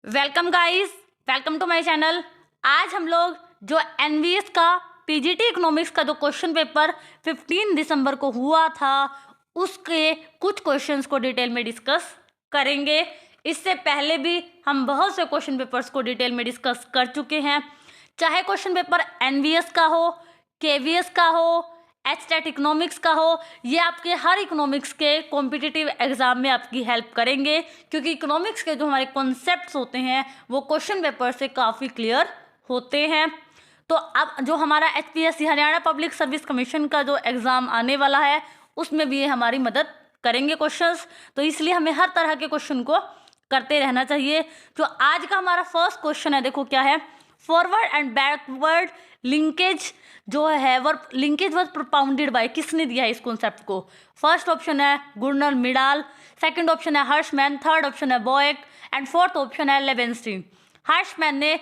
Welcome guys, welcome to my channel. आज हम लोग जो एनवीएस का पीजीटी इकोनॉमिक्स का जो क्वेश्चन पेपर 15 दिसंबर को हुआ था उसके कुछ क्वेश्चंस को डिटेल में डिस्कस करेंगे। इससे पहले भी हम बहुत से क्वेश्चन पेपर्स को डिटेल में डिस्कस कर चुके हैं, चाहे क्वेश्चन पेपर एनवीएस का हो, केवीएस का हो, एचटेट इकोनॉमिक्स का हो। ये आपके हर इकोनॉमिक्स के कॉम्पिटिटिव एग्जाम में आपकी हेल्प करेंगे, क्योंकि इकोनॉमिक्स के जो हमारे कॉन्सेप्ट्स होते हैं वो क्वेश्चन पेपर से काफ़ी क्लियर होते हैं। तो अब जो हमारा HPSC Haryana public service commission का जो एग्ज़ाम आने वाला है उसमें भी ये हमारी मदद करेंगे क्वेश्चंस, तो इसलिए हमें हर तरह के क्वेश्चन को करते रहना चाहिए। तो आज का हमारा फर्स्ट क्वेश्चन है, देखो क्या है। फॉरवर्ड एंड बैकवर्ड लिंकेज जो है वो लिंकेज वॉज प्रोपाउंडेड बाय, किसने दिया है इस कॉन्सेप्ट को? फर्स्ट ऑप्शन है गुर्नर मिडाल, सेकंड ऑप्शन है हर्शमैन, थर्ड ऑप्शन है बोएक एंड फोर्थ ऑप्शन है लेवेंस्टीन। हर्शमैन ने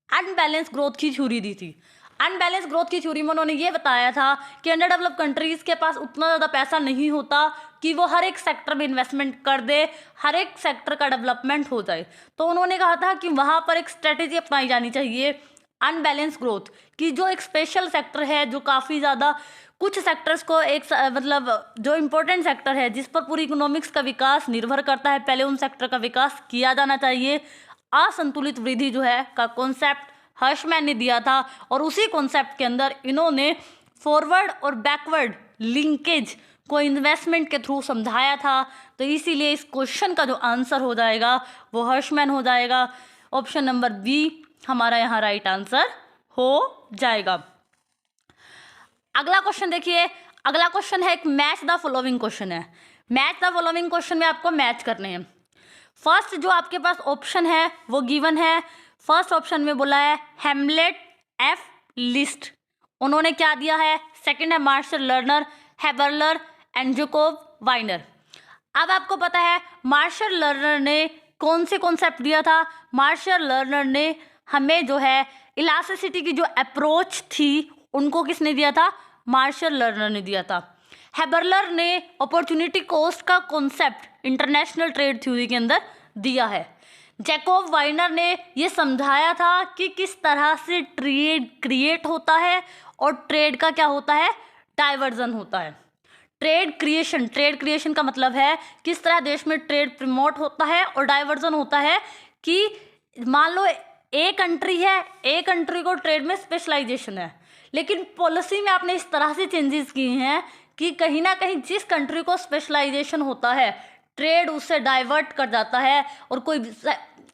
अनबैलेंस ग्रोथ की थ्योरी दी थी। अनबैलेंस ग्रोथ की थ्योरी में उन्होंने ये बताया था कि अंडर डेवलप कंट्रीज़ के पास उतना ज़्यादा पैसा नहीं होता कि वो हर एक सेक्टर में इन्वेस्टमेंट कर दे, हर एक सेक्टर का डेवलपमेंट हो जाए। तो उन्होंने कहा था कि वहाँ पर एक स्ट्रेटेजी अपनाई जानी चाहिए अनबैलेंस ग्रोथ की, जो एक स्पेशल सेक्टर है जो काफ़ी ज़्यादा कुछ सेक्टर्स को एक मतलब जो इम्पोर्टेंट सेक्टर है जिस पर पूरी इकोनॉमिक्स का विकास निर्भर करता है, पहले उन सेक्टर का विकास किया जाना चाहिए। असंतुलित वृद्धि जो है का कॉन्सेप्ट हर्शमैन ने दिया था और उसी कॉन्सेप्ट के अंदर इन्होंने फॉरवर्ड और बैकवर्ड लिंकेज को इन्वेस्टमेंट के थ्रू समझाया था। तो इसीलिए इस क्वेश्चन का जो आंसर हो जाएगा वो हर्शमैन हो जाएगा। ऑप्शन नंबर बी हमारा यहाँ राइट आंसर हो जाएगा। अगला क्वेश्चन देखिए, अगला क्वेश्चन है एक मैच द फॉलोइंग क्वेश्चन है। मैच द फॉलोइंग क्वेश्चन में आपको मैच करने हैं। फर्स्ट जो आपके पास ऑप्शन है वो गिवन है। फर्स्ट ऑप्शन में बोला है हेमलेट एफ लिस्ट, उन्होंने क्या दिया है? सेकंड है मार्शल लर्नर, हेबरलर एंड जैकोब वाइनर। अब आपको पता है मार्शल लर्नर ने कौन से कॉन्सेप्ट दिया था? मार्शल लर्नर ने हमें जो है इलास्टिसिटी की जो अप्रोच थी उनको किसने दिया था? मार्शल लर्नर ने दिया था। हेबरलर ने अपॉर्चुनिटी कॉस्ट का कॉन्सेप्ट इंटरनेशनल ट्रेड थ्योरी के अंदर दिया है। जैकोब वाइनर ने ये समझाया था कि किस तरह से ट्रेड क्रिएट होता है और ट्रेड का क्या होता है? डाइवर्जन होता है। ट्रेड क्रिएशन का मतलब है किस तरह देश में ट्रेड प्रमोट होता है, और डाइवर्जन होता है कि मान लो एक कंट्री है, एक कंट्री को ट्रेड में स्पेशलाइजेशन है, लेकिन पॉलिसी में आपने इस तरह से चेंजेस किए हैं कि कहीं ना कहीं जिस कंट्री को स्पेशलाइजेशन होता है ट्रेड उससे डाइवर्ट कर जाता है और कोई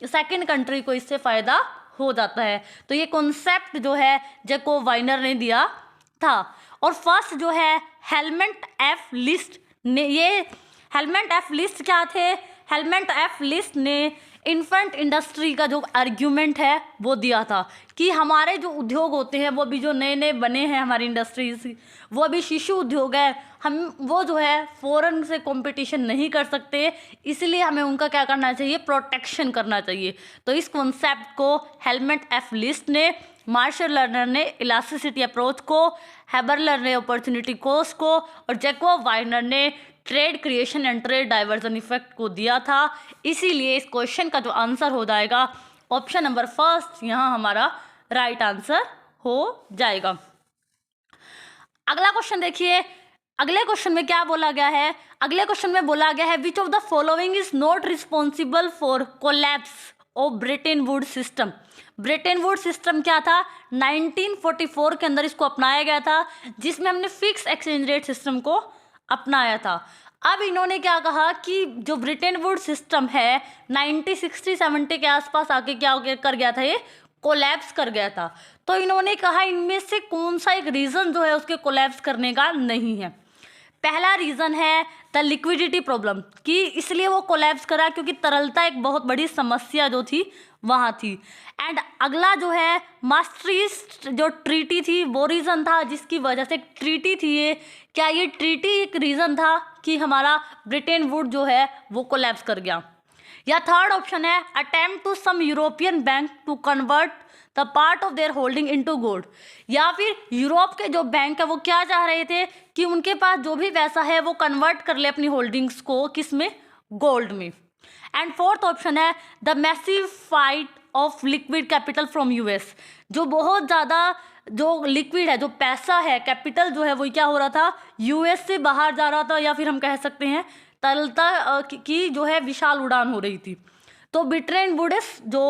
सेकंड कंट्री को इससे फ़ायदा हो जाता है। तो ये कॉन्सेप्ट जो है जैकोब वाइनर ने दिया था। और फर्स्ट जो है हेलमेट एफ लिस्ट ने, ये हेलमेट एफ लिस्ट क्या थे? हेलमेट एफ लिस्ट ने इन्फेंट इंडस्ट्री का जो आर्ग्यूमेंट है वो दिया था कि हमारे जो उद्योग होते हैं वो भी जो नए नए बने हैं हमारी इंडस्ट्रीज, वो अभी शिशु उद्योग है, हम वो जो है फॉरेन से कंपटीशन नहीं कर सकते, इसलिए हमें उनका क्या करना चाहिए? प्रोटेक्शन करना चाहिए। तो इस कॉन्सेप्ट को हेलमेट एफ लिस्ट ने, मार्शल लर्नर ने इलास्टिसिटी अप्रोच को, हेबरलर ने अपॉर्चुनिटी कॉस्ट को और जैकोब वाइनर ने trade creation and trade diversion effect को दिया था। इसीलिए इस क्वेश्चन का जो आंसर हो जाएगा ऑप्शन नंबर फर्स्ट यहाँ हमारा राइट आंसर हो जाएगा। अगला क्वेश्चन देखिए, अगले क्वेश्चन में क्या बोला गया है? अगले क्वेश्चन में बोला गया है which of the following is not responsible for collapse of Bretton Woods system. Bretton Woods system क्या था? 1944 के अंदर इसको अपनाया गया था, जिसमें हमने फिक्स एक्सचेंज रेट सिस्टम को अपनाया था। अब इन्होंने क्या कहा कि जो ब्रेटन वुड्स सिस्टम है 1960-70 के आसपास आके क्या कर गया था? ये कोलैप्स कर गया था। तो इन्होंने कहा इनमें से कौन सा एक रीज़न जो है उसके कोलैप्स करने का नहीं है। पहला रीज़न है द लिक्विडिटी प्रॉब्लम, कि इसलिए वो कोलैप्स करा क्योंकि तरलता एक बहुत बड़ी समस्या जो थी वहाँ थी। एंड अगला जो है मास्ट्रिस्ट जो ट्रीटी थी वो रीज़न था जिसकी वजह से ट्रीटी थी ये, क्या ये ट्रीटी एक रीज़न था कि हमारा ब्रिटेन वुड जो है वो कोलैप्स कर गया? या थर्ड ऑप्शन है attempt to some European bank to convert the part of their holding into gold, या फिर यूरोप के जो बैंक है वो क्या चाह रहे थे कि उनके पास जो भी पैसा है वो कन्वर्ट कर ले अपनी होल्डिंग्स को किस में? गोल्ड में। एंड फोर्थ ऑप्शन है the massive fight of liquid capital from US. जो बहुत ज़्यादा जो लिक्विड है, जो पैसा है, कैपिटल जो है वो क्या हो रहा था, यूएस से बाहर जा रहा था, या फिर हम कह सकते हैं तरलता की जो है विशाल उड़ान हो रही थी। तो ब्रिटेन वुड्स जो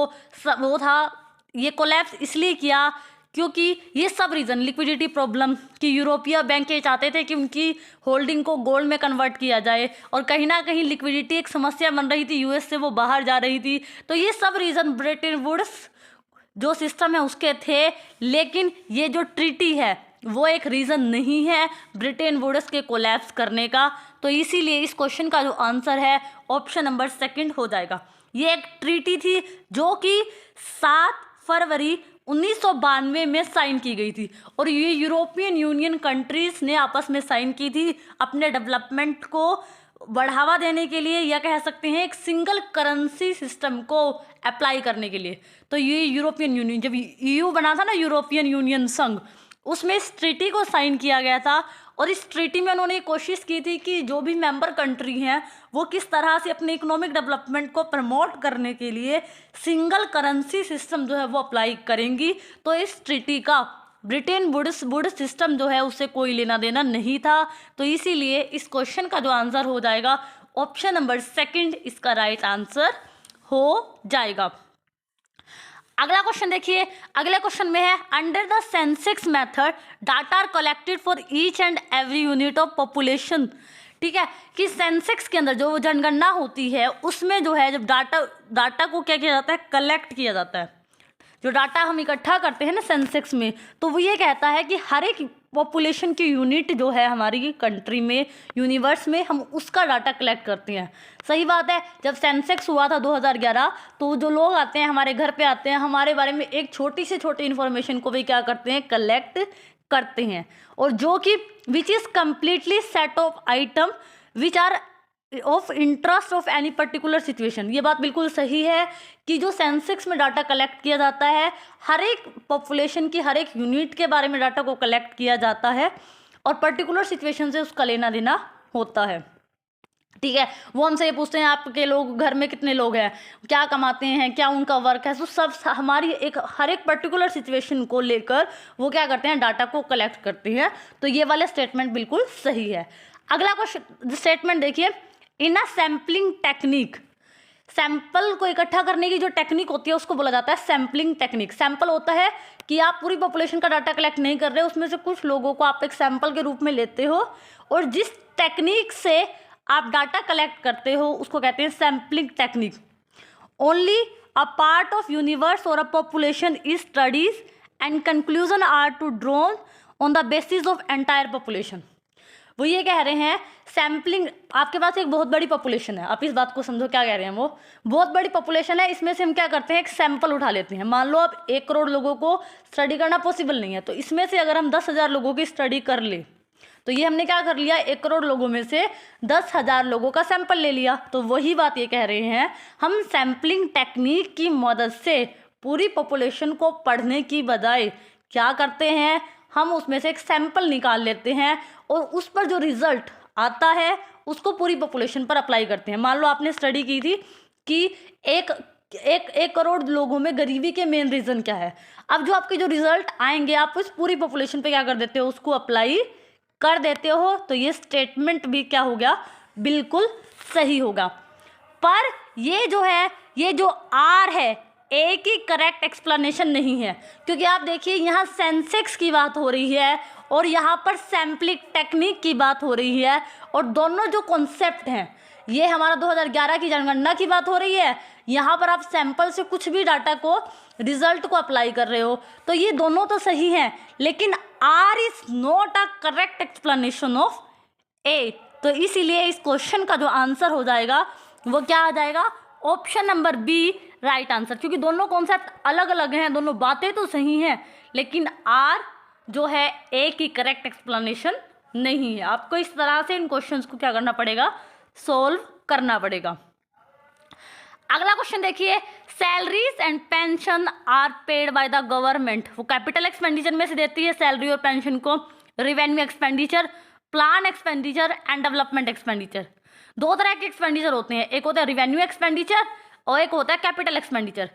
वो था, ये कोलैप्स इसलिए किया क्योंकि ये सब रीज़न, लिक्विडिटी प्रॉब्लम कि यूरोपीय बैंक ये चाहते थे कि उनकी होल्डिंग को गोल्ड में कन्वर्ट किया जाए, और कहीं ना कहीं लिक्विडिटी एक समस्या बन रही थी, यूएस से वो बाहर जा रही थी। तो ये सब रीज़न ब्रिटेन वुड्स जो सिस्टम है उसके थे। लेकिन ये जो ट्रीटी है वो एक रीज़न नहीं है ब्रिटेन वुड्स के कोलैप्स करने का। तो इसीलिए इस क्वेश्चन का जो आंसर है ऑप्शन नंबर सेकंड हो जाएगा। ये एक ट्रीटी थी जो कि 7 फरवरी 1992 में साइन की गई थी, और ये यूरोपियन यूनियन कंट्रीज ने आपस में साइन की थी अपने डेवलपमेंट को बढ़ावा देने के लिए, या कह सकते हैं एक सिंगल करेंसी सिस्टम को अप्लाई करने के लिए। तो ये यूरोपियन यूनियन, जब ईयू बना था ना, यूरोपियन यूनियन संघ, उसमें इस ट्रीटी को साइन किया गया था। और इस ट्रीटी में उन्होंने कोशिश की थी कि जो भी मेंबर कंट्री हैं वो किस तरह से अपने इकोनॉमिक डेवलपमेंट को प्रमोट करने के लिए सिंगल करेंसी सिस्टम जो है वो अप्लाई करेंगी। तो इस ट्रीटी का ब्रिटेन वुड्स सिस्टम जो है उससे कोई लेना देना नहीं था। तो इसीलिए इस क्वेश्चन का जो आंसर हो जाएगा ऑप्शन नंबर सेकंड इसका राइट आंसर हो जाएगा। अगला क्वेश्चन देखिए, अगले क्वेश्चन में है under the census method data are collected for each and every unit of population. ठीक है, कि सेंसेक्स के अंदर जो जनगणना होती है उसमें जो है जब डाटा को क्या किया जाता है, कलेक्ट किया जाता है। जो डाटा हम इकट्ठा करते हैं ना सेंसेक्स में, तो वो ये कहता है कि हर एक पॉपुलेशन की यूनिट जो है हमारी कंट्री में, यूनिवर्स में, हम उसका डाटा कलेक्ट करते हैं। सही बात है, जब सेंसेक्स हुआ था 2011, तो जो लोग आते हैं हमारे घर पे आते हैं, हमारे बारे में एक छोटी से छोटी इन्फॉर्मेशन को भी क्या करते हैं, कलेक्ट करते हैं। और जो कि which is completely set of item which are of interest of any particular situation. ये बात बिल्कुल सही है कि जो सेंसेक्स में डाटा कलेक्ट किया जाता है, हर एक पॉपुलेशन की हर एक यूनिट के बारे में डाटा को कलेक्ट किया जाता है, और पर्टिकुलर सिचुएशन से उसका लेना देना होता है। ठीक है, वो हमसे ये पूछते हैं आपके लोग घर में कितने लोग हैं, क्या कमाते हैं, क्या उनका वर्क है, तो सब हमारी एक हर एक पर्टिकुलर सिचुएशन को लेकर वो क्या करते हैं, डाटा को कलेक्ट करते हैं। तो ये वाला स्टेटमेंट बिल्कुल सही है। अगला क्वेश्चन स्टेटमेंट देखिए, इन अ सैम्पलिंग टेक्निक, सैंपल को इकट्ठा करने की जो टेक्निक होती है उसको बोला जाता है सैम्पलिंग टेक्निक। सैंपल होता है कि आप पूरी पॉपुलेशन का डाटा कलेक्ट नहीं कर रहे, उसमें से कुछ लोगों को आप एक सैंपल के रूप में लेते हो, और जिस टेक्निक से आप डाटा कलेक्ट करते हो उसको कहते हैं sampling technique. Only a part of universe और a population is studies and conclusion are to drawn on the basis of entire population. वो ये कह रहे हैं सैम्पलिंग, आपके पास एक बहुत बड़ी पॉपुलेशन है, आप इस बात को समझो क्या कह रहे हैं, वो बहुत बड़ी पॉपुलेशन है, इसमें से हम क्या करते हैं, एक सैंपल उठा लेते हैं। मान लो अब 1 करोड़ लोगों को स्टडी करना पॉसिबल नहीं है, तो इसमें से अगर हम 10,000 लोगों की स्टडी कर ले, तो ये हमने क्या कर लिया, 1 करोड़ लोगों में से 10,000 लोगों का सैंपल ले लिया। तो वही बात ये कह रहे हैं, हम सैम्पलिंग टेक्निक की मदद से पूरी पॉपुलेशन को पढ़ने की बजाय क्या करते हैं, हम उसमें से एक सैंपल निकाल लेते हैं और उस पर जो रिजल्ट आता है उसको पूरी पॉपुलेशन पर अप्लाई करते हैं। मान लो आपने स्टडी की थी कि एक करोड़ लोगों में गरीबी के मेन रीज़न क्या है, अब जो आपके जो रिजल्ट आएंगे आप उस पूरी पॉपुलेशन पे क्या कर देते हो, उसको अप्लाई कर देते हो। तो ये स्टेटमेंट भी क्या हो गया, बिल्कुल सही होगा। पर ये जो है, ये जो आर है, एक ही करेक्ट एक्सप्लेनेशन नहीं है, क्योंकि आप देखिए यहाँ सेंसेक्स की बात हो रही है और यहाँ पर सैम्पलिंग टेक्निक की बात हो रही है, और दोनों जो कॉन्सेप्ट हैं, ये हमारा 2011 की जनगणना की बात हो रही है, यहाँ पर आप सैंपल से कुछ भी डाटा को, रिजल्ट को अप्लाई कर रहे हो। तो ये दोनों तो सही हैं, लेकिन R is not a correct explanation of A. तो इसीलिए इस क्वेश्चन का जो आंसर हो जाएगा वो क्या आ जाएगा, option number B right answer. क्योंकि दोनों कॉन्सेप्ट अलग अलग हैं, दोनों बातें तो सही हैं, लेकिन आर जो है एक ही करेक्ट एक्सप्लेनेशन नहीं है। आपको इस तरह से इन क्वेश्चंस को क्या करना पड़ेगा, सोल्व करना पड़ेगा। अगला क्वेश्चन देखिए, salaries and pension are paid by the government. वो कैपिटल एक्सपेंडिचर में से देती है सैलरी और पेंशन को, revenue expenditure, plan expenditure and development expenditure. दो तरह के एक्सपेंडिचर होते हैं, एक होता है रिवेन्यू एक्सपेंडिचर और एक होता है कैपिटल एक्सपेंडिचर।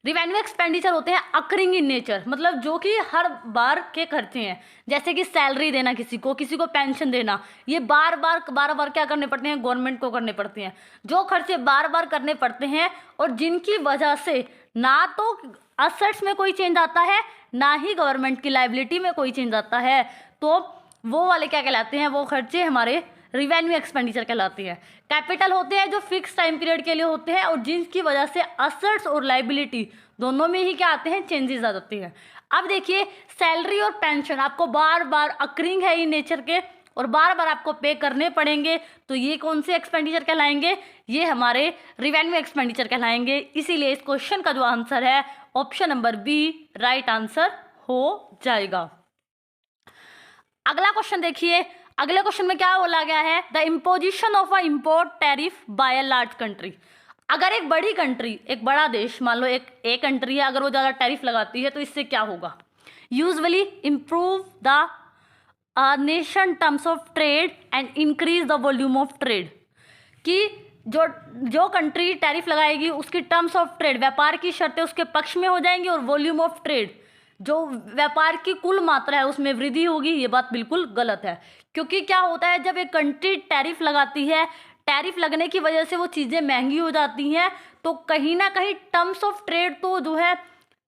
रिवेन्यू एक्सपेंडिचर होते हैं अकरिंग इन नेचर, मतलब जो कि हर बार के खर्चे हैं, जैसे कि सैलरी देना किसी को पेंशन देना, ये बार बार क्या करने पड़ते हैं, गवर्नमेंट को करने पड़ते हैं। जो खर्चे बार बार करने पड़ते हैं और जिनकी वजह से ना तो असेट्स में कोई चेंज आता है ना ही गवर्नमेंट की लायबिलिटी में कोई चेंज आता है, तो वो वाले क्या कहलाते हैं, वो खर्चे हमारे रिवेन्यू एक्सपेंडिचर कहलाती है। कैपिटल होते हैं जो फिक्स टाइम पीरियड के लिए होते हैं और जिनकी वजह से असेट्स और लायबिलिटी दोनों में ही क्या आते हैं, चेंजेस आ जाते हैं। अब देखिए सैलरी और पेंशन आपको बार बार अकरिंग है इन नेचर के और बार बार आपको पे करने पड़ेंगे, तो ये कौन से एक्सपेंडिचर कहलाएंगे, ये हमारे रिवेन्यू एक्सपेंडिचर कहलाएंगे। इसीलिए इस क्वेश्चन का जो आंसर है option number B right answer हो जाएगा। अगला क्वेश्चन देखिए, अगले क्वेश्चन में क्या बोला गया है, the imposition of a import tariff by a large country. अगर एक बड़ी कंट्री, एक बड़ा देश, मान लो एक कंट्री है, अगर वो ज़्यादा टैरिफ लगाती है तो इससे क्या होगा, usually improve the nation terms of trade and increase the volume of trade, कि जो कंट्री टैरिफ लगाएगी उसकी टर्म्स ऑफ ट्रेड, व्यापार की शर्तें उसके पक्ष में हो जाएंगी और वॉल्यूम ऑफ ट्रेड, जो व्यापार की कुल मात्रा है उसमें वृद्धि होगी। ये बात बिल्कुल गलत है, क्योंकि क्या होता है जब एक कंट्री टैरिफ लगाती है, टैरिफ लगने की वजह से वो चीज़ें महंगी हो जाती हैं, तो कहीं ना कहीं टर्म्स ऑफ ट्रेड तो जो है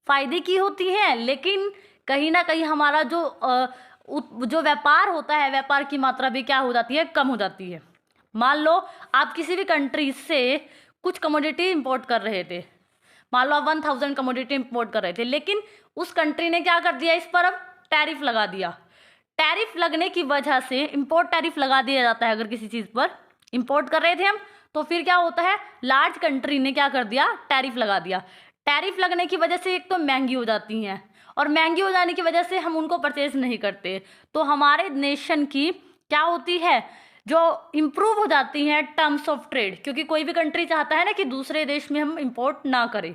फायदे की होती हैं, लेकिन कहीं ना कहीं हमारा जो व्यापार होता है, व्यापार की मात्रा भी क्या हो जाती है, कम हो जाती है। मान लो आप किसी भी कंट्री से कुछ कमोडिटी इंपोर्ट कर रहे थे, मान लो आप 1000 कमोडिटी इंपोर्ट कर रहे थे, लेकिन उस कंट्री ने क्या कर दिया, इस पर अब टैरिफ लगा दिया। टैरिफ लगने की वजह से, इंपोर्ट टैरिफ लगा दिया जाता है अगर किसी चीज़ पर इंपोर्ट कर रहे थे हम, तो फिर क्या होता है, लार्ज कंट्री ने क्या कर दिया, टैरिफ लगा दिया। टैरिफ लगने की वजह से एक तो महंगी हो जाती हैं और महंगी हो जाने की वजह से हम उनको परचेज नहीं करते, तो हमारे नेशन की क्या होती है, जो इम्प्रूव हो जाती हैं टर्म्स ऑफ ट्रेड, क्योंकि कोई भी कंट्री चाहता है ना कि दूसरे देश में हम इंपोर्ट ना करें,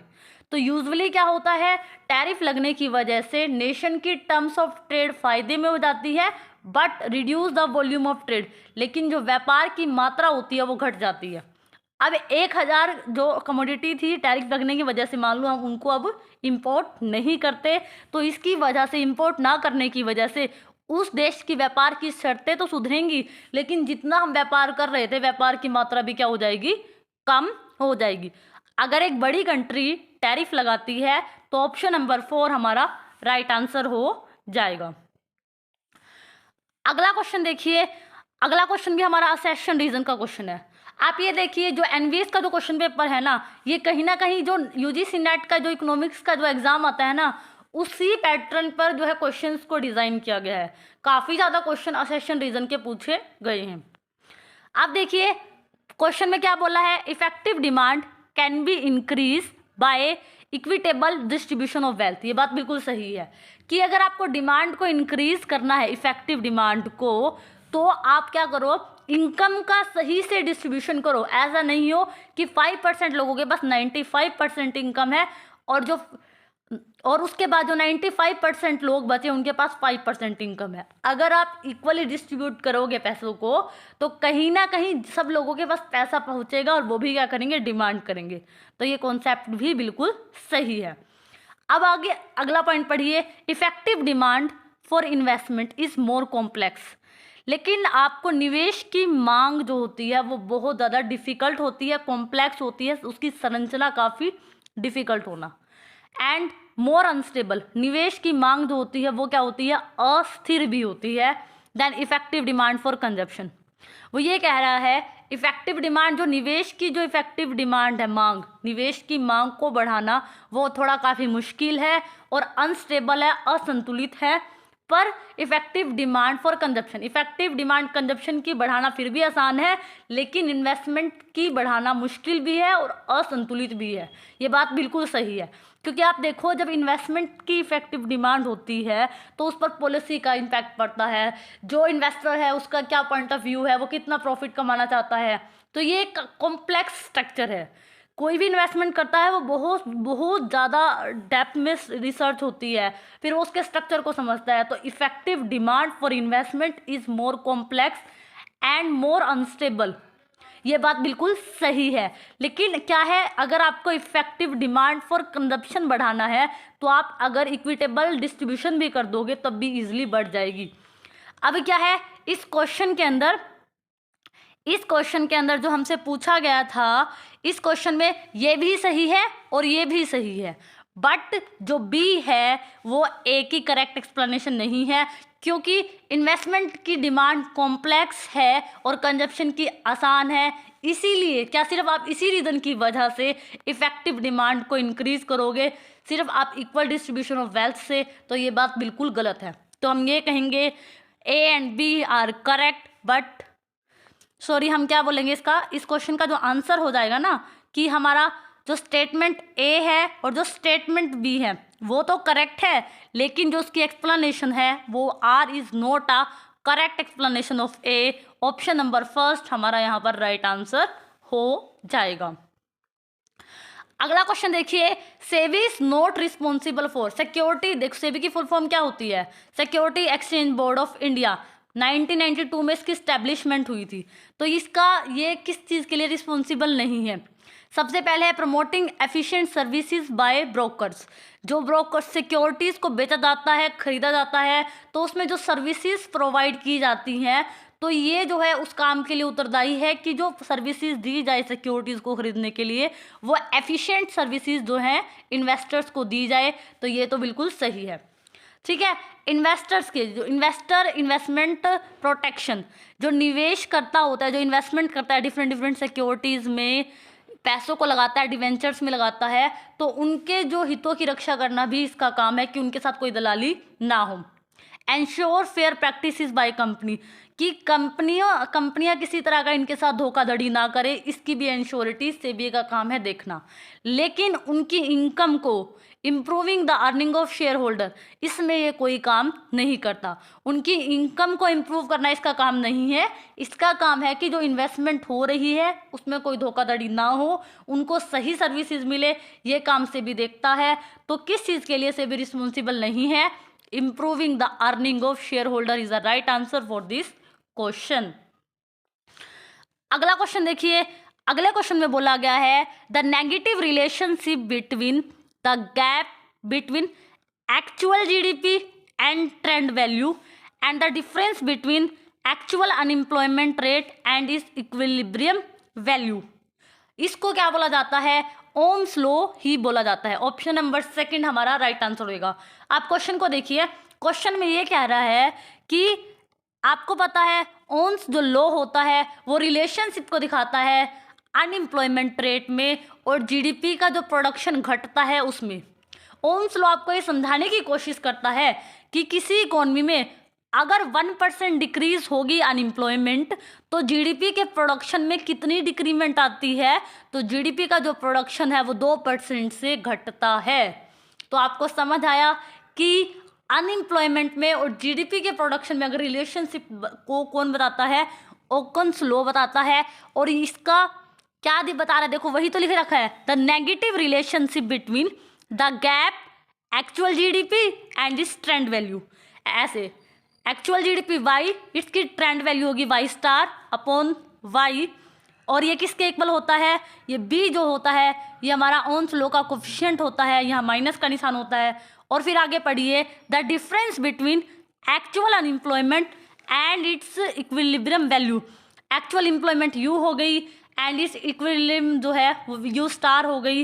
तो यूजुअली क्या होता है, टैरिफ लगने की वजह से नेशन की टर्म्स ऑफ ट्रेड फायदे में हो जाती है, but reduce the volume of trade, लेकिन जो व्यापार की मात्रा होती है वो घट जाती है। अब 1000 जो कमोडिटी थी टैरिफ लगने की वजह से, मान लो हम उनको अब इंपोर्ट नहीं करते, तो इसकी वजह से, इंपोर्ट ना करने की वजह से उस देश की व्यापार की शर्तें तो सुधरेंगी, लेकिन जितना हम व्यापार कर रहे थे व्यापार की मात्रा भी क्या हो जाएगी, कम हो जाएगी। अगर एक बड़ी कंट्री टैरिफ लगाती है तो ऑप्शन नंबर 4 हमारा राइट आंसर हो जाएगा। अगला क्वेश्चन देखिए, अगला क्वेश्चन भी हमारा असेशन रीजन का क्वेश्चन है। आप ये देखिए जो एनवीएस का जो क्वेश्चन पेपर है ना, ये कहीं ना कहीं जो यूजीसी नेट का जो इकोनॉमिक्स का जो एग्जाम आता है ना, उसी पैटर्न पर जो है क्वेश्चंस को डिज़ाइन किया गया है। काफ़ी ज़्यादा क्वेश्चन असेशन रीजन के पूछे गए हैं। आप देखिए क्वेश्चन में क्या बोला है, effective demand can be increase by equitable distribution of wealth. ये बात बिल्कुल सही है कि अगर आपको डिमांड को इंक्रीज करना है, इफेक्टिव डिमांड को, तो आप क्या करो, इनकम का सही से डिस्ट्रीब्यूशन करो। ऐसा नहीं हो कि 5% लोगों के पास 95% इनकम है और उसके बाद जो 95% लोग बचे उनके पास 5% इनकम है। अगर आप इक्वली डिस्ट्रीब्यूट करोगे पैसों को, तो कहीं ना कहीं सब लोगों के पास पैसा पहुंचेगा और वो भी क्या करेंगे, डिमांड करेंगे। तो ये कॉन्सेप्ट भी बिल्कुल सही है। अब आगे अगला पॉइंट पढ़िए, effective demand for investment is more complex. लेकिन आपको निवेश की मांग जो होती है वो बहुत ज़्यादा डिफ़िकल्ट होती है, कॉम्प्लेक्स होती है, उसकी संरचना काफ़ी डिफ़िकल्ट होना। एंड मोर अनस्टेबल, निवेश की मांग जो होती है वो क्या होती है, अस्थिर भी होती है then effective demand for consumption. वो ये कह रहा है इफेक्टिव डिमांड, जो निवेश की जो इफेक्टिव डिमांड है, मांग, निवेश की मांग को बढ़ाना वो थोड़ा काफ़ी मुश्किल है और अनस्टेबल है, असंतुलित है। पर effective demand for consumption, effective demand consumption की बढ़ाना फिर भी आसान है, लेकिन इन्वेस्टमेंट की बढ़ाना मुश्किल भी है और असंतुलित भी है। ये बात बिल्कुल सही है, क्योंकि आप देखो जब इन्वेस्टमेंट की इफेक्टिव डिमांड होती है तो उस पर पॉलिसी का इम्पैक्ट पड़ता है, जो इन्वेस्टर है उसका क्या पॉइंट ऑफ व्यू है, वो कितना प्रॉफिट कमाना चाहता है। तो ये एक कॉम्प्लेक्स स्ट्रक्चर है। कोई भी इन्वेस्टमेंट करता है वो बहुत बहुत ज़्यादा डेप्थ में रिसर्च होती है, फिर वो उसके स्ट्रक्चर को समझता है। तो effective demand for investment is more complex and more unstable. ये बात बिल्कुल सही है। लेकिन क्या है, अगर आपको इफेक्टिव डिमांड फॉर कंजप्शन बढ़ाना है तो आप अगर इक्विटेबल डिस्ट्रीब्यूशन भी कर दोगे तब भी इजीली बढ़ जाएगी। अब क्या है, इस क्वेश्चन के अंदर जो हमसे पूछा गया था, इस क्वेश्चन में ये भी सही है और ये भी सही है, बट जो बी है वो ए की करेक्ट एक्सप्लेनेशन नहीं है, क्योंकि इन्वेस्टमेंट की डिमांड कॉम्प्लेक्स है और कंजप्शन की आसान है। इसीलिए क्या सिर्फ आप इसी रीज़न की वजह से इफेक्टिव डिमांड को इंक्रीज करोगे, सिर्फ आप इक्वल डिस्ट्रीब्यूशन ऑफ वेल्थ से, तो ये बात बिल्कुल गलत है। तो हम ये कहेंगे A and B are correct, but sorry, हम क्या बोलेंगे, इस क्वेश्चन का जो आंसर हो जाएगा ना, कि हमारा जो स्टेटमेंट ए है और जो स्टेटमेंट बी है वो तो करेक्ट है, लेकिन जो उसकी एक्सप्लेनेशन है वो R is not a correct explanation of A. Option number first हमारा यहाँ पर राइट आंसर हो जाएगा। अगला क्वेश्चन देखिए, SEBI is not responsible for security. देखो सेबी की फुल फॉर्म क्या होती है, security exchange board of India. 1992 में इसकी स्टैब्लिशमेंट हुई थी। तो ये किस चीज़ के लिए रिस्पॉन्सिबल नहीं है? सबसे पहले है promoting efficient services by brokers. जो ब्रोकर सिक्योरिटीज़ को बेचा जाता है, खरीदा जाता है, तो उसमें जो सर्विसेज प्रोवाइड की जाती हैं, तो ये जो है उस काम के लिए उत्तरदायी है कि जो सर्विसेज दी जाए सिक्योरिटीज़ को खरीदने के लिए वो एफिशिएंट सर्विसेज जो हैं इन्वेस्टर्स को दी जाए। तो ये तो बिल्कुल सही है। ठीक है, इन्वेस्टर्स के जो इन्वेस्टमेंट प्रोटेक्शन, जो निवेश करता होता है, जो इन्वेस्टमेंट करता है डिफरेंट सिक्योरिटीज़ में, पैसों को लगाता है, डिवेंचर्स में लगाता है, तो उनके जो हितों की रक्षा करना भी इसका काम है कि उनके साथ कोई दलाली ना हो। Ensure fair practices by company, कि कंपनियां किसी तरह का इनके साथ धोखाधड़ी ना करे, इसकी भी एंश्योरिटी सेबी का काम है देखना। लेकिन उनकी इनकम को improving the earning of share holder, इसमें ये कोई काम नहीं करता। उनकी इनकम को इम्प्रूव करना इसका काम नहीं है। इसका काम है कि जो इन्वेस्टमेंट हो रही है उसमें कोई धोखाधड़ी ना हो, उनको सही सर्विसेज मिले, ये काम सेबी देखता है। तो किस चीज़ के लिए सेबी रिस्पॉन्सिबल नहीं है? Improving the earning of share holder is the right answer for this question. अगला क्वेश्चन देखिए, अगले क्वेश्चन में बोला गया है the negative relationship between the gap between actual GDP and trend value and the difference between actual unemployment rate and इस equilibrium value. इसको क्या बोला जाता है? ओम्स लॉ ही बोला जाता है। ऑप्शन नंबर सेकंड हमारा राइट आंसर होगा। आप क्वेश्चन को देखिए, क्वेश्चन में ये कह रहा है कि आपको पता है ओम्स जो लॉ होता है वो रिलेशनशिप को दिखाता है अनएम्प्लॉयमेंट रेट में और जीडीपी का जो प्रोडक्शन घटता है उसमें। ओम्स लॉ आपको ये समझाने की कोशिश करता है कि किसी इकोनॉमी में अगर 1% डिक्रीज होगी अनएम्प्लॉयमेंट तो जीडीपी के प्रोडक्शन में कितनी डिक्रीमेंट आती है? तो जीडीपी का जो प्रोडक्शन है वो 2% से घटता है। तो आपको समझ आया कि अनएम्प्लॉयमेंट में और जीडीपी के प्रोडक्शन में अगर रिलेशनशिप को कौन बताता है? ओम्स लॉ बताता है। और इसका क्या बता रहा है? देखो वही तो लिख रखा है, the negative relationship between the gap actual GDP and this trend value. ऐसे एक्चुअल जीडीपी वाई, इसकी ट्रेंड वैल्यू होगी वाई स्टार अपॉन वाई, और ये किसके इक्वल होता है? ये बी जो होता है ये हमारा ओम्स लॉ का कोफिशिएंट होता है, यहाँ माइनस का निशान होता है। और फिर आगे पढ़िए, the difference between actual unemployment and it's equilibrium value. Actual employment you हो गई एंड इस इक्विलिब्रियम जो है वो यू स्टार हो गई।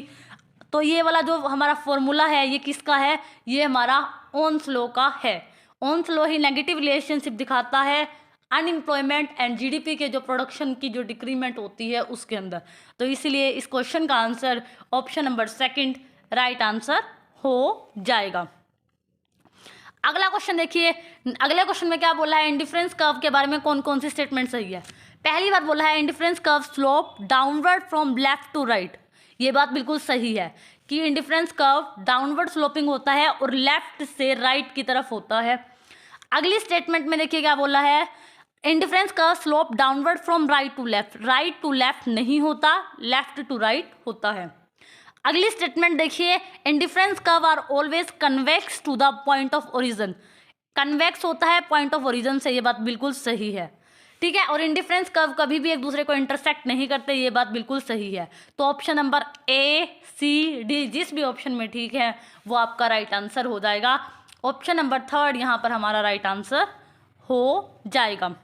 तो ये वाला जो हमारा फॉर्मूला है ये किसका है? ये हमारा ओम्स लॉ का है। ओम्स लॉ ही नेगेटिव रिलेशनशिप दिखाता है अनएम्प्लॉयमेंट एंड जीडीपी के जो प्रोडक्शन की जो डिक्रीमेंट होती है उसके अंदर। तो इसीलिए इस क्वेश्चन का answer option number second right answer हो जाएगा। अगला क्वेश्चन देखिए, अगले क्वेश्चन में क्या बोला है? इंडिफरेंस कर्व के बारे में कौन कौन सी स्टेटमेंट सही है? पहली बात बोला है indifference curve slope downward from left to right. ये बात बिल्कुल सही है कि इंडिफरेंस कर्व डाउनवर्ड स्लोपिंग होता है और लेफ्ट से राइट की तरफ होता है। अगली स्टेटमेंट में देखिए क्या बोला है? Indifference curve slope downward from right to left नहीं होता, लेफ्ट टू राइट होता है। अगली स्टेटमेंट देखिए, indifference curve are always convex to the point of origin. Convex होता है पॉइंट ऑफ ओरिजिन से, ये बात बिल्कुल सही है। ठीक है, और इंडिफरेंस कर्व कभी भी एक दूसरे को इंटरसेक्ट नहीं करते, ये बात बिल्कुल सही है। तो option number A, C, D जिस भी ऑप्शन में ठीक है वो आपका राइट आंसर हो जाएगा। ऑप्शन नंबर थर्ड यहाँ पर हमारा राइट आंसर हो जाएगा।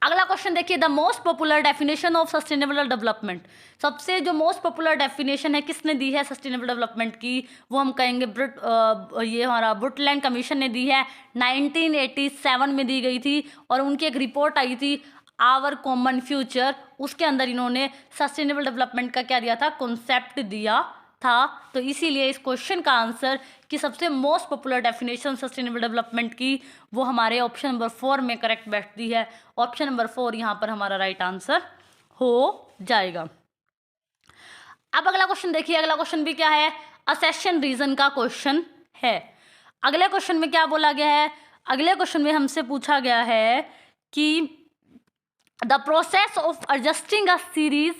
अगला क्वेश्चन देखिए, the most popular definition of sustainable development. सबसे जो मोस्ट पॉपुलर डेफिनेशन है किसने दी है सस्टेनेबल डेवलपमेंट की, वो हम कहेंगे ये हमारा ब्रुटलैंड कमीशन ने दी है। 1987 में दी गई थी और उनकी एक रिपोर्ट आई थी आवर कॉमन फ्यूचर, उसके अंदर इन्होंने सस्टेनेबल डेवलपमेंट का क्या दिया था, कॉन्सेप्ट दिया था। तो इसीलिए इस क्वेश्चन का आंसर कि सबसे most popular definition sustainable development की वो हमारे ऑप्शन नंबर 4 में करेक्ट बैठती है। ऑप्शन नंबर 4 यहाँ पर हमारा राइट आंसर हो जाएगा। अब अगला क्वेश्चन देखिए, अगला क्वेश्चन भी क्या है, असेशन रीजन का क्वेश्चन है। अगले क्वेश्चन में क्या बोला गया है, अगले क्वेश्चन में हमसे पूछा गया है कि the process of adjusting a series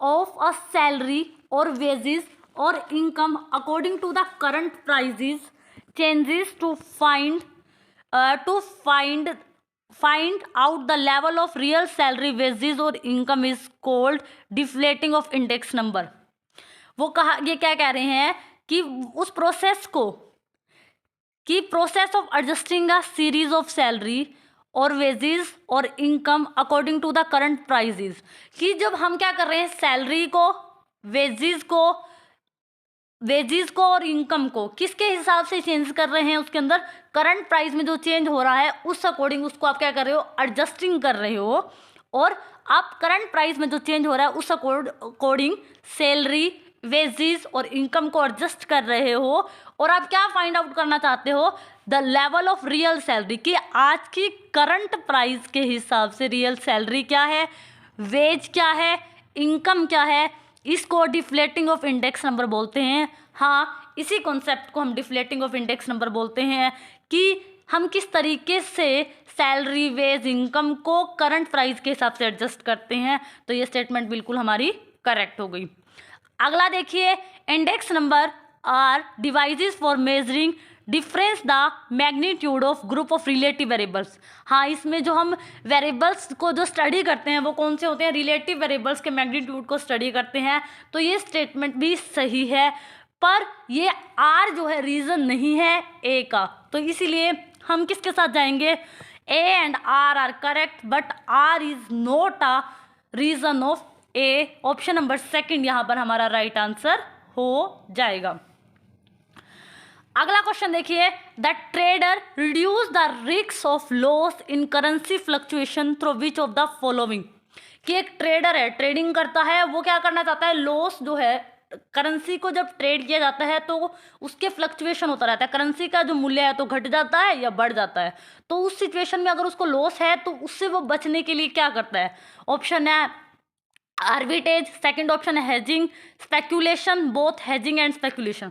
of a salary और wages or income according to the current prices changes to find out the level of real salary, wages or income is called deflating of index number। वो कहा, ये क्या कह रहे हैं कि उस प्रोसेस को कि process of adjusting a series of salary और वेजेस और income according to the current prices, कि जब हम क्या कर रहे हैं सैलरी को, वेजेस को और इनकम को किसके हिसाब से चेंज कर रहे हैं, उसके अंदर करंट प्राइस में जो चेंज हो रहा है उस अकॉर्डिंग उसको आप क्या कर रहे हो, एडजस्टिंग कर रहे हो। और आप करंट प्राइस में जो चेंज हो रहा है उस अकॉर्डिंग सैलरी, वेजेस और इनकम को एडजस्ट कर रहे हो। और आप क्या फाइंड आउट करना चाहते हो, the level of real salary, कि आज की करंट प्राइस के हिसाब से रियल सैलरी क्या है, वेज क्या है, इनकम क्या है। इसको डिफ्लेटिंग ऑफ इंडेक्स नंबर बोलते हैं। हाँ, इसी कॉन्सेप्ट को हम डिफ्लेटिंग ऑफ इंडेक्स नंबर बोलते हैं कि हम किस तरीके से सैलरी, वेज, इनकम को करंट प्राइस के हिसाब से एडजस्ट करते हैं। तो ये स्टेटमेंट बिल्कुल हमारी करेक्ट हो गई। अगला देखिए, index number are devices for measuring difference the magnitude of group of relative variables. हाँ, इसमें जो हम वेरिएबल्स को जो स्टडी करते हैं वो कौन से होते हैं, रिलेटिव वेरिएबल्स के मैग्नीट्यूड को स्टडी करते हैं। तो ये स्टेटमेंट भी सही है, पर ये आर जो है रीजन नहीं है ए का, तो इसीलिए हम किसके साथ जाएंगे, A and R correct but R is not a reason of A. Option number second यहाँ पर हमारा राइट आंसर हो जाएगा। अगला क्वेश्चन देखिए, the trader reduce the risk of loss in currency fluctuation through which of the following. कि एक trader है, ट्रेडिंग करता है, वो क्या करना चाहता है, लॉस जो है करेंसी को जब ट्रेड किया जाता है तो उसके फ्लक्चुएशन होता रहता है, करेंसी का जो मूल्य है तो घट जाता है या बढ़ जाता है। तो उस सिचुएशन में अगर उसको लॉस है तो उससे वो बचने के लिए क्या करता है, ऑप्शन है आर्बिट्रेज, सेकंड ऑप्शन है hedging, speculation, both hedging and speculation.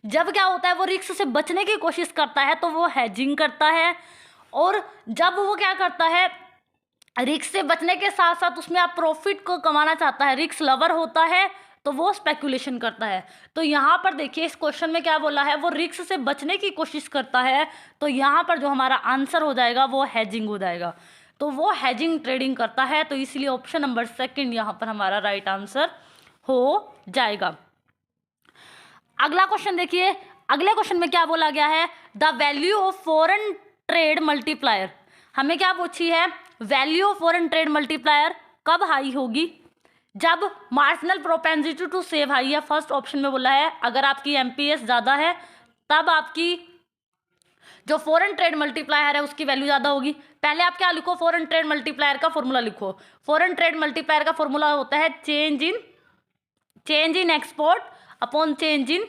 जब क्या होता है वो रिस्क से बचने की कोशिश करता है तो वो हेजिंग करता है, और जब वो क्या करता है रिस्क से बचने के साथ साथ उसमें आप प्रॉफिट को कमाना चाहता है, रिस्क लवर होता है तो वो स्पेक्यूलेशन करता है। तो यहाँ पर देखिए इस क्वेश्चन में क्या बोला है, वो रिस्क से बचने की कोशिश करता है, तो यहाँ पर जो हमारा आंसर हो जाएगा वो हेजिंग हो जाएगा। तो वो हेजिंग ट्रेडिंग करता है, तो इसलिए ऑप्शन नंबर सेकंड यहाँ पर हमारा राइट आंसर हो जाएगा। अगला क्वेश्चन देखिए, अगले क्वेश्चन में क्या बोला गया है, the value of foreign trade multiplier. हमें क्या पूछी है, value of foreign trade multiplier कब हाई होगी, जब marginal propensity to save high है। फर्स्ट ऑप्शन में बोला है अगर आपकी एमपीएस ज़्यादा है तब आपकी जो फॉरेन ट्रेड मल्टीप्लायर है उसकी वैल्यू ज़्यादा होगी। पहले आप क्या लिखो, फॉरेन ट्रेड मल्टीप्लायर का फॉर्मूला लिखो। फॉरेन ट्रेड मल्टीप्लायर का फॉर्मूला होता है change in export upon change in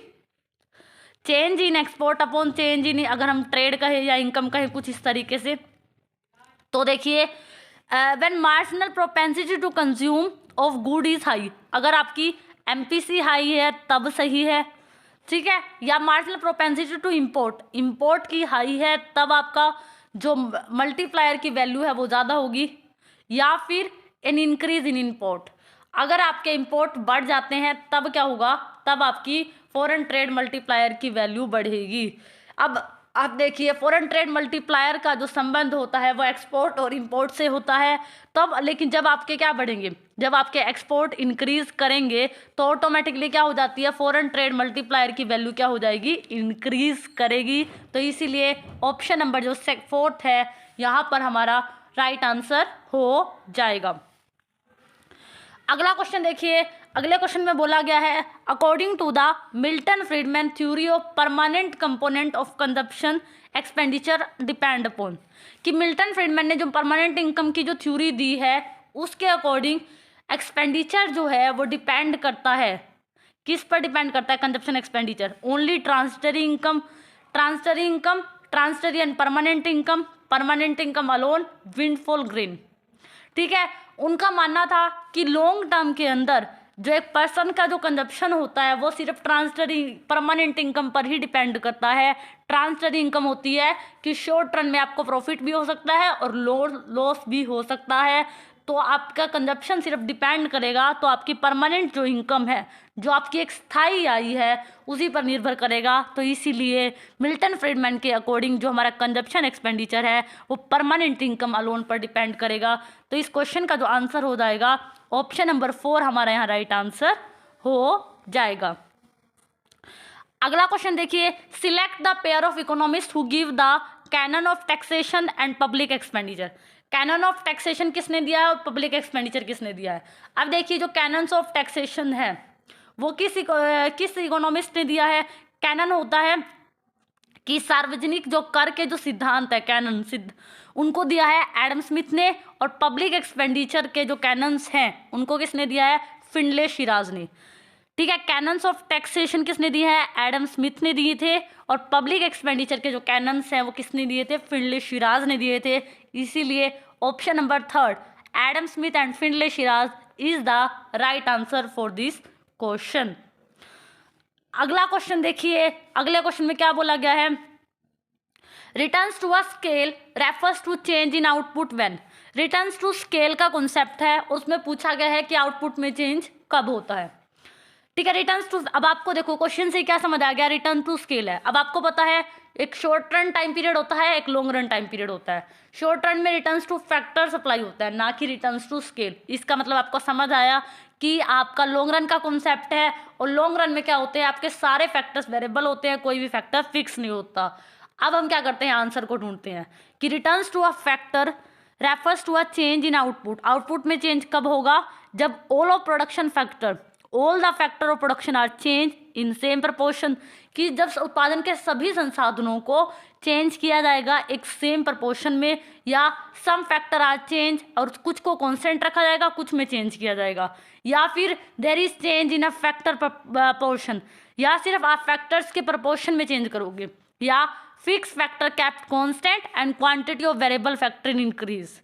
export upon change in, अगर हम ट्रेड कहे या इनकम कहे कुछ इस तरीके से। तो देखिए when marginal propensity to consume of good is high, अगर आपकी एमपीसी हाई है तब सही है, ठीक है। या मार्जिनल प्रोपेंसिटी टू इंपोर्ट की हाई है तब आपका जो मल्टीप्लायर की वैल्यू है वो ज़्यादा होगी। या फिर एन इंक्रीज इन इंपोर्ट, अगर आपके इंपोर्ट बढ़ जाते हैं तब क्या होगा, तब आपकी फॉरेन ट्रेड मल्टीप्लायर की वैल्यू बढ़ेगी। अब आप देखिए फॉरेन ट्रेड मल्टीप्लायर का जो संबंध होता है वो एक्सपोर्ट और इंपोर्ट से होता है तब, लेकिन जब आपके क्या बढ़ेंगे, जब आपके एक्सपोर्ट इंक्रीज करेंगे तो ऑटोमेटिकली क्या हो जाती है, फॉरेन ट्रेड मल्टीप्लायर की वैल्यू क्या हो जाएगी, इंक्रीज करेगी। तो इसीलिए ऑप्शन नंबर जो 4th है यहाँ पर हमारा राइट आंसर हो जाएगा। अगला क्वेश्चन देखिए, अगले क्वेश्चन में बोला गया है according to the Milton Friedman theory of permanent component of consumption expenditure depend upon, कि मिल्टन फ्रीडमैन ने जो परमानेंट इनकम की जो थ्योरी दी है उसके अकॉर्डिंग एक्सपेंडिचर जो है वो डिपेंड करता है, किस पर डिपेंड करता है, consumption expenditure, only transitory income, transitory and permanent income alone, windfall green. ठीक है, उनका मानना था कि लॉन्ग टर्म के अंदर जो एक पर्सन का जो कंजप्शन होता है वो सिर्फ ट्रांसटरी परमानेंट इनकम पर ही डिपेंड करता है। ट्रांसटरी इनकम होती है कि शॉर्ट रन में आपको प्रॉफिट भी हो सकता है और लॉस भी हो सकता है, तो आपका कंजप्शन सिर्फ डिपेंड करेगा, तो आपकी परमानेंट जो इनकम है, जो आपकी एक स्थायी आय है, उसी पर निर्भर करेगा। तो इसीलिए मिल्टन फ्रीडमैन के अकॉर्डिंग जो हमारा कंजप्शन एक्सपेंडिचर है वो परमानेंट इनकम अलोन पर डिपेंड करेगा। तो इस क्वेश्चन का जो आंसर हो जाएगा ऑप्शन नंबर 4 हमारा यहाँ राइट आंसर हो जाएगा। अगला क्वेश्चन देखिए, select the pair of economist who give the canon of taxation and public expenditure. Canon of taxation किसने दिया है और पब्लिक एक्सपेंडिचर किसने दिया है। अब देखिए जो कैनन्स ऑफ टैक्सेशन है वो किस इकोनॉमिस्ट ने दिया है। कैनन होता है कि सार्वजनिक जो कर के जो सिद्धांत है, कैनन सिद्ध, उनको दिया है एडम स्मिथ ने, और पब्लिक एक्सपेंडिचर के जो कैनन्स हैं उनको किसने दिया है, फिनले शिराज ने। ठीक है, कैनन्स ऑफ टैक्सेशन किसने दिए हैं, एडम स्मिथ ने दिए थे, और पब्लिक एक्सपेंडिचर के जो कैनन्स हैं वो किसने दिए थे, फिनले शिराज ने दिए थे। इसीलिए option number 3 Adam Smith and Findlay Shirras is the right answer for this question. अगला क्वेश्चन देखिए, अगले क्वेश्चन में क्या बोला गया है, returns to a scale refers to change in output when. Returns to scale का कॉन्सेप्ट है, उसमें पूछा गया है कि आउटपुट में चेंज कब होता है। ठीक है, रिटर्न्स टू, अब आपको देखो क्वेश्चन से क्या समझ आ गया, रिटर्न टू स्केल है। अब आपको पता है एक शॉर्ट रन टाइम पीरियड होता है, एक लॉन्ग रन टाइम पीरियड होता है। शॉर्ट रन में रिटर्न्स टू फैक्टर सप्लाई होता है, ना कि रिटर्न्स टू स्केल। इसका मतलब आपको समझ आया कि आपका लॉन्ग रन का कॉन्सेप्ट है, और लॉन्ग रन में क्या होते हैं, आपके सारे फैक्टर्स वेरिएबल होते हैं, कोई भी फैक्टर फिक्स नहीं होता। अब हम क्या करते हैं, आंसर को ढूंढते हैं कि returns to a factor refers to a change in output. Output में चेंज कब होगा, जब all of production factor, all the factor of production are change in same proportion, कि जब उत्पादन के सभी संसाधनों को चेंज किया जाएगा एक सेम प्रपोर्शन में, या सम फैक्टर आर चेंज, और कुछ को कांस्टेंट रखा जाएगा, कुछ में चेंज किया जाएगा, या फिर there is change in a factor proportion, या सिर्फ आप फैक्टर्स के प्रपोर्शन में चेंज करोगे, या fix factor kept constant and quantity of variable factor increase.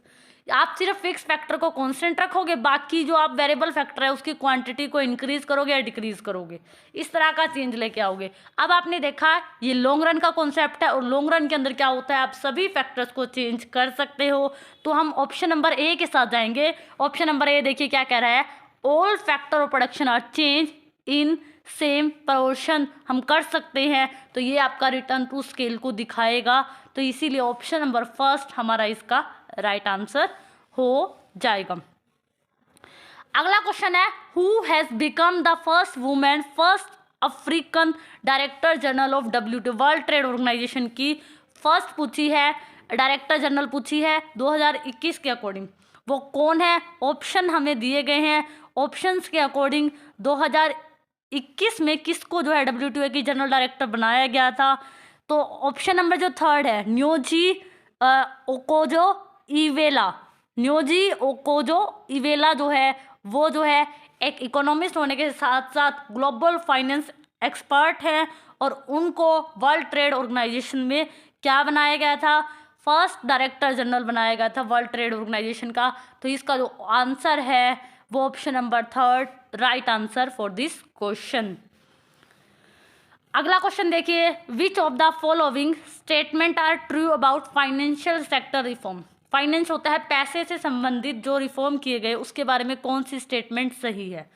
आप सिर्फ फिक्स फैक्टर को कांस्टेंट रखोगे, बाकी जो आप वेरिएबल फैक्टर है उसकी क्वांटिटी को इंक्रीज करोगे या डिक्रीज करोगे, इस तरह का चेंज लेके आओगे। अब आपने देखा ये लॉन्ग रन का कॉन्सेप्ट है, और लॉन्ग रन के अंदर क्या होता है, आप सभी फैक्टर्स को चेंज कर सकते हो। तो हम ऑप्शन नंबर ए के साथ जाएंगे। ऑप्शन नंबर ए देखिए क्या कह रहा है, all factor of production are change in same proportion, हम कर सकते हैं। तो ये आपका रिटर्न टू स्केल को दिखाएगा। तो इसीलिए ऑप्शन नंबर 1 हमारा इसका राइट आंसर हो जाएगा। अगला क्वेश्चन है, who has become the first women first African director general of WTO, world trade organisation की फर्स्ट पूछी है, डायरेक्टर जनरल पूछी है 2021 के अकॉर्डिंग। वो कौन है, ऑप्शन हमें दिए गए हैं। ऑप्शंस के अकॉर्डिंग 2021 में किसको जो है WTO की जनरल डायरेक्टर बनाया गया था। तो ऑप्शन नंबर जो 3 है, न्योजी ओकोजो इवेला। न्योजी ओकोजो इवेला जो है वो जो है एक इकोनॉमिस्ट होने के साथ साथ ग्लोबल फाइनेंस एक्सपर्ट हैं, और उनको वर्ल्ड ट्रेड ऑर्गेनाइजेशन में क्या बनाया गया था, फर्स्ट डायरेक्टर जनरल बनाया गया था वर्ल्ड ट्रेड ऑर्गेनाइजेशन का। तो इसका जो आंसर है वो option number 3 right answer for this question. अगला क्वेश्चन देखिए, which of the following statement are true about financial sector reform. Finance होता है पैसे से संबंधित जो रिफॉर्म किए गए, उसके बारे में कौन सी स्टेटमेंट सही है।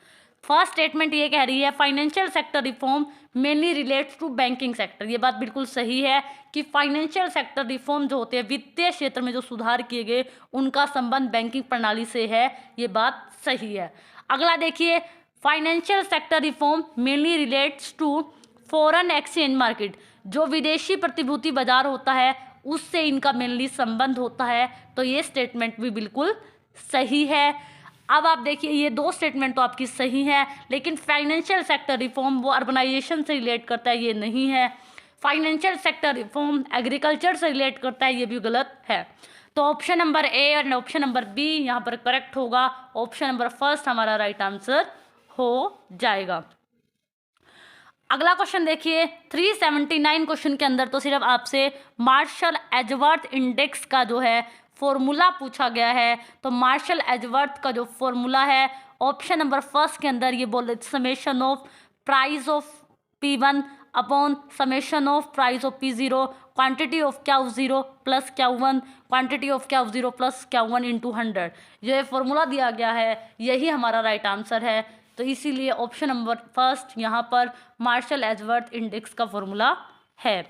फर्स्ट स्टेटमेंट ये कह रही है financial sector reform mainly relates to banking sector. ये बात बिल्कुल सही है कि फाइनेंशियल सेक्टर रिफॉर्म जो होते हैं, वित्तीय क्षेत्र में जो सुधार किए गए, उनका संबंध बैंकिंग प्रणाली से है। ये बात सही है। अगला देखिए, financial sector reform mainly relates to foreign exchange market. जो विदेशी प्रतिभूति बाजार होता है उससे इनका मेनली संबंध होता है। तो ये स्टेटमेंट भी बिल्कुल सही है। अब आप देखिए, ये दो स्टेटमेंट तो आपकी सही है, लेकिन फाइनेंशियल सेक्टर रिफॉर्म वो अर्बनाइजेशन से रिलेट करता है, ये नहीं है। फाइनेंशियल सेक्टर रिफॉर्म एग्रीकल्चर से रिलेट करता है, ये भी गलत है। तो ऑप्शन नंबर ए और ऑप्शन नंबर बी यहाँ पर करेक्ट होगा। ऑप्शन नंबर फर्स्ट हमारा राइट आंसर हो जाएगा। अगला क्वेश्चन देखिए, 379 क्वेश्चन के अंदर तो सिर्फ आपसे मार्शल एजवर्थ इंडेक्स का जो है फॉर्मूला पूछा गया है। तो मार्शल एजवर्थ का जो फॉर्मूला है, ऑप्शन नंबर फर्स्ट के अंदर ये बोल रहे, summation of price of P1 upon summation of price of P0 quantity of Q0 plus Q1 quantity of Q0 plus Q1 into 100। ये फॉर्मूला दिया गया है, यही हमारा राइट आंसर है। तो इसीलिए ऑप्शन नंबर फर्स्ट यहाँ पर मार्शल एजवर्थ इंडेक्स का फॉर्मूला है।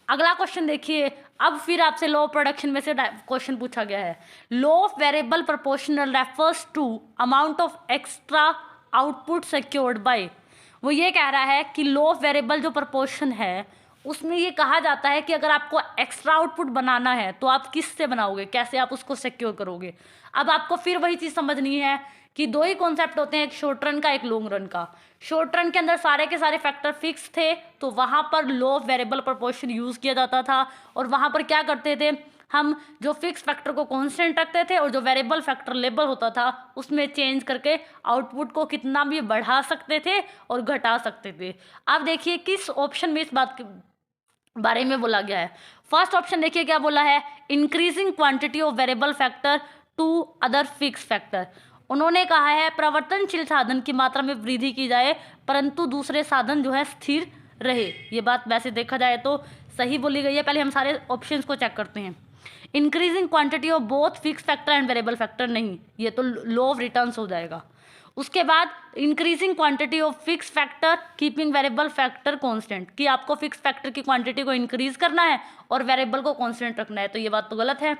अगला क्वेश्चन देखिए, अब फिर आपसे लॉ ऑफ प्रोडक्शन में से क्वेश्चन पूछा गया है। Law of variable proportional refers to amount of extra output secured by. वो ये कह रहा है कि लॉ ऑफ वेरिएबल जो प्रोपोर्शन है उसमें ये कहा जाता है कि अगर आपको एक्स्ट्रा आउटपुट बनाना है तो आप किससे बनाओगे, कैसे आप उसको सिक्योर करोगे। अब आपको फिर वही चीज़ समझनी है कि दो ही कॉन्सेप्ट होते हैं, एक शॉर्ट रन का, एक लॉन्ग रन का। शॉर्ट रन के अंदर सारे के सारे फैक्टर फिक्स थे, तो वहाँ पर law of variable proportion use किया जाता था। और वहाँ पर क्या करते थे, हम जो फिक्स फैक्टर को कांस्टेंट रखते थे और जो वेरिएबल फैक्टर लेबल होता था उसमें चेंज करके आउटपुट को कितना भी बढ़ा सकते थे और घटा सकते थे। अब देखिए किस ऑप्शन में इस बात के बारे में बोला गया है। फर्स्ट ऑप्शन देखिए क्या बोला है, increasing quantity of variable factor to other fix factor. उन्होंने कहा है परिवर्तनशील साधन की मात्रा में वृद्धि की जाए परंतु दूसरे साधन जो है स्थिर रहे। ये बात वैसे देखा जाए तो सही बोली गई है। पहले हम सारे ऑप्शंस को चेक करते हैं। Increasing quantity of both fix factor and variable factor नहीं, ये तो लॉ ऑफ रिटर्न्स हो जाएगा। उसके बाद increasing quantity of fix factor keeping variable factor constant, कि आपको फिक्स फैक्टर की क्वांटिटी को इंक्रीज करना है और वेरिएबल को कांस्टेंट रखना है, तो ये बात तो गलत है।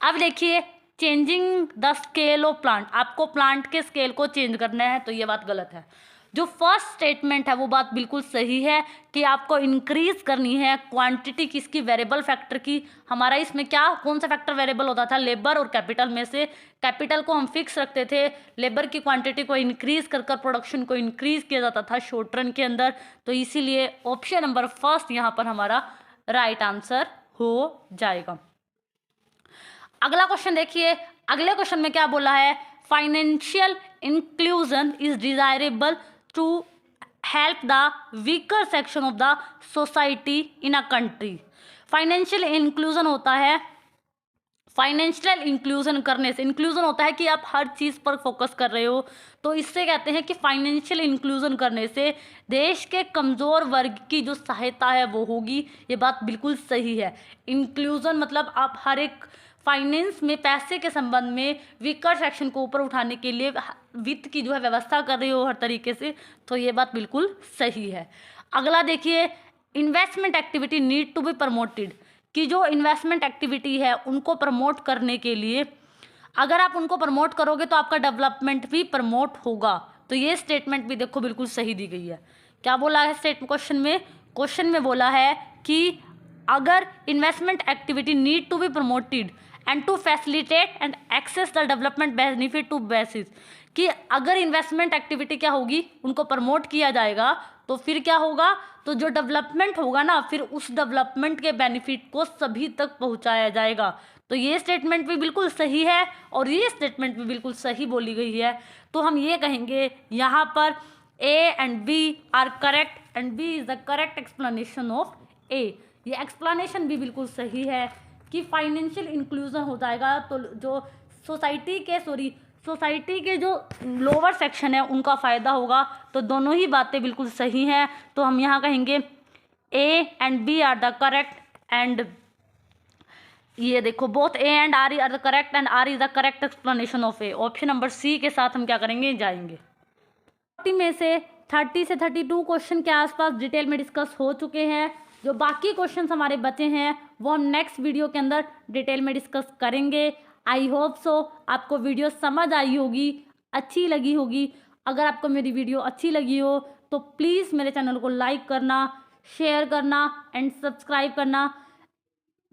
अब देखिए changing the scale of plant, आपको प्लांट के स्केल को चेंज करना है, तो ये बात गलत है। जो फर्स्ट स्टेटमेंट है वो बात बिल्कुल सही है कि आपको इंक्रीज करनी है क्वांटिटी किसकी, वेरिएबल फैक्टर की। हमारा इसमें क्या कौन सा फैक्टर वेरिएबल होता था, लेबर और कैपिटल में से कैपिटल को हम फिक्स रखते थे, लेबर की क्वांटिटी को इंक्रीज कर कर प्रोडक्शन को इंक्रीज किया जाता था शॉर्ट रन के अंदर। तो इसीलिए ऑप्शन नंबर फर्स्ट यहाँ पर हमारा राइट आंसर हो जाएगा। अगला क्वेश्चन देखिए, अगले क्वेश्चन में क्या बोला है, financial inclusion is desirable to help the weaker section of the society in a country. Financial inclusion होता है, फाइनेंशियल इंक्लूजन करने से, इंक्लूजन होता है कि आप हर चीज़ पर फोकस कर रहे हो, तो इससे कहते हैं कि फाइनेंशियल इंक्लूजन करने से देश के कमज़ोर वर्ग की जो सहायता है वो होगी। ये बात बिल्कुल सही है। इंक्लूजन मतलब आप हर एक फाइनेंस में पैसे के संबंध में वीकर सेक्शन को ऊपर उठाने के लिए वित्त की जो है व्यवस्था कर रही हो हर तरीके से, तो ये बात बिल्कुल सही है। अगला देखिए, investment activity need to be promoted, कि जो इन्वेस्टमेंट एक्टिविटी है उनको प्रमोट करने के लिए अगर आप उनको प्रमोट करोगे तो आपका डेवलपमेंट भी प्रमोट होगा। तो ये स्टेटमेंट भी देखो बिल्कुल सही दी गई है। क्या बोला है क्वेश्चन में बोला है कि अगर investment activity need to be promoted and to facilitate and access the development benefit to basis, कि अगर इन्वेस्टमेंट एक्टिविटी क्या होगी, उनको प्रमोट किया जाएगा तो फिर क्या होगा, तो जो डेवलपमेंट होगा ना, फिर उस डेवलपमेंट के बेनिफिट को सभी तक पहुंचाया जाएगा। तो ये स्टेटमेंट भी बिल्कुल सही है और ये स्टेटमेंट भी बिल्कुल सही बोली गई है। तो हम ये कहेंगे यहाँ पर A and B are correct and B is the correct explanation of A. ये एक्सप्लेनेशन भी बिल्कुल सही है कि फाइनेंशियल इंक्लूजन हो जाएगा तो जो सोसाइटी के जो लोअर सेक्शन है उनका फ़ायदा होगा। तो दोनों ही बातें बिल्कुल सही हैं। तो हम यहाँ कहेंगे A and B are the correct and ये देखो both A and R are the correct and R is the correct explanation of A. Option number C के साथ हम क्या करेंगे, जाएंगे। 40 में से 30 से 32 क्वेश्चन के आसपास डिटेल में डिस्कस हो चुके हैं। जो बाकी क्वेश्चंस हमारे बचे हैं वो हम नेक्स्ट वीडियो के अंदर डिटेल में डिस्कस करेंगे। आई होप सो आपको वीडियो समझ आई होगी, अच्छी लगी होगी। अगर आपको मेरी वीडियो अच्छी लगी हो तो प्लीज़ मेरे चैनल को लाइक करना, शेयर करना एंड सब्सक्राइब करना।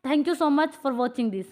Thank you so much for watching this.